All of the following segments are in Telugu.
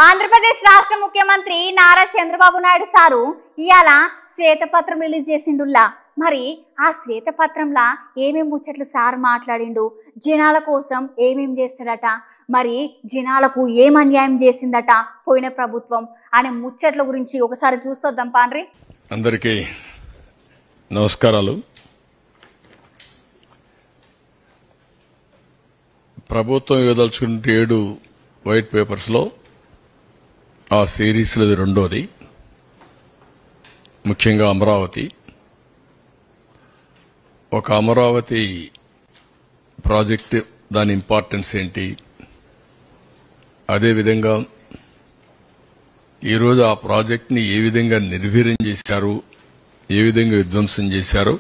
ఆంధ్రప్రదేశ్ రాష్ట్ర ముఖ్యమంత్రి నారా చంద్రబాబు నాయుడు సారు ఇయాల శ్వేతపత్రం రిలీజ్ చేసిండుల్లా. మరి ఆ శ్వేతపత్రంలా ఏమేం ముచ్చట్లు సార్ మాట్లాడిండు, జనాల కోసం ఏమేం చేస్తాడట, మరి జనాలకు ఏం అన్యాయం చేసిందట పోయిన ప్రభుత్వం అనే ముచ్చట్ల గురించి ఒకసారి చూసొద్దాం పాండ్రి. అందరికీ నమస్కారాలు. ప్రభుత్వం ఇవ్వదలుచుకున్న 7 వైట్ పేపర్స్ లో ఆ సిరీస్ లో రెండోది. ముఖ్యంగా అమరావతి, ఒక అమరావతి ప్రాజెక్టు, దాని ఇంపార్టెన్స్ ఏంటి, అదేవిధంగా ఈరోజు ఆ ప్రాజెక్టుని ఏ విధంగా నిర్వీర్యం చేశారు, ఏ విధంగా విధ్వంసం చేశారు,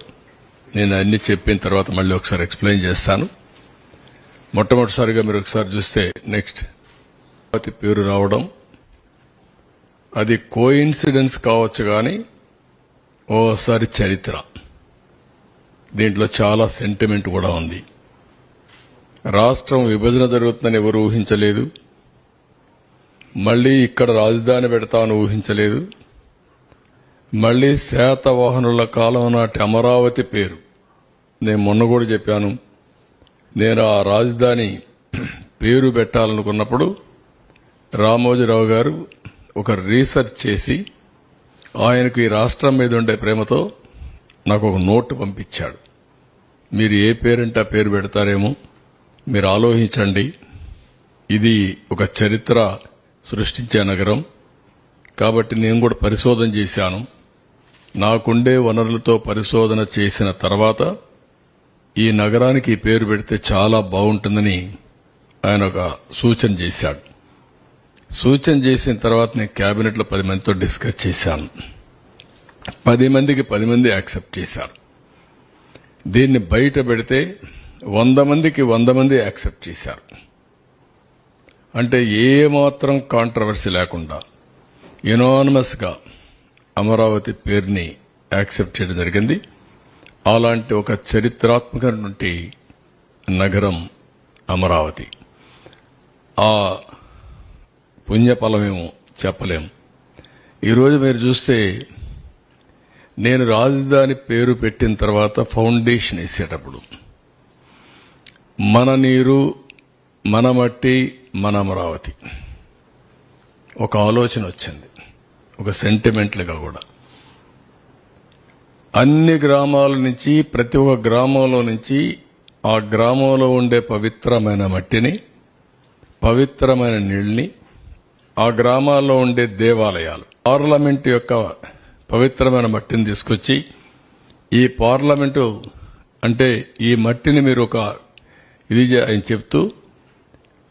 నేను అన్ని చెప్పిన తర్వాత మళ్ళీ ఒకసారి ఎక్స్ప్లెయిన్ చేస్తాను. మొట్టమొదటిసారిగా మీరు ఒకసారి చూస్తే నెక్స్ట్ అమరావతి పేరు రావడం అది కోఇన్సిడెన్స్ కావచ్చు, కానీ ఓసారి చరిత్ర, దీంట్లో చాలా సెంటిమెంట్ కూడా ఉంది. రాష్ట్రం విభజన జరుగుతుందని ఎవరు ఊహించలేదు, మళ్లీ ఇక్కడ రాజధాని పెడతామని ఊహించలేదు, మళ్లీ శాతవాహనుల కాలం నాటి అమరావతి పేరు, నేను మొన్న కూడా చెప్పాను, నేను ఆ రాజధాని పేరు పెట్టాలనుకున్నప్పుడు రామోజీరావు గారు ఒక రీసెర్చ్ చేసి ఆయనకు ఈ రాష్ట్రం మీద ఉండే ప్రేమతో నాకు ఒక నోటు పంపించాడు. మీరు ఏ పేరంటే ఆ పేరు పెడతారేమో మీరు ఆలోచించండి, ఇది ఒక చరిత్ర సృష్టించే నగరం కాబట్టి నేను కూడా పరిశోధన చేశాను. నాకుండే వనరులతో పరిశోధన చేసిన తర్వాత ఈ నగరానికి ఈ పేరు పెడితే చాలా బాగుంటుందని ఆయన ఒక సూచన చేశాడు. సూచన చేసిన తర్వాత నేను కేబినెట్లో 10 మందితో డిస్కస్ చేశాను. 10 మందికి 10 మంది యాక్సెప్ట్ చేశారు. దీన్ని బయట పెడితే 100 మందికి 100 మంది యాక్సెప్ట్ చేశారు. అంటే ఏమాత్రం కాంట్రవర్సీ లేకుండా యునానిమస్ గా అమరావతి పేరుని యాక్సెప్ట్ చేయడం జరిగింది. అలాంటి ఒక చరిత్రాత్మకమైనటువంటి నగరం అమరావతి. ఆ పుణ్యఫలమేమో చెప్పలేం. ఈరోజు మీరు చూస్తే నేను రాజధాని పేరు పెట్టిన తర్వాత ఫౌండేషన్ వేసేటప్పుడు మన నీరు, మన మట్టి, మన అమరావతి ఒక ఆలోచన వచ్చింది, ఒక సెంటిమెంట్లుగా కూడా. అన్ని గ్రామాల నుంచి, ప్రతి ఒక్క గ్రామంలో నుంచి ఆ గ్రామంలో ఉండే పవిత్రమైన మట్టిని, పవిత్రమైన నీళ్ళని, ఆ గ్రామాల్లో ఉండే దేవాలయాలు, పార్లమెంటు యొక్క పవిత్రమైన మట్టిని తీసుకొచ్చి, ఈ పార్లమెంటు అంటే ఈ మట్టిని మీరు ఒక ఇది ఆయన చెప్తూ,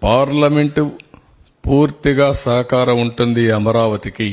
పార్లమెంటు పూర్తిగా సహకారం ఉంటుంది అమరావతికి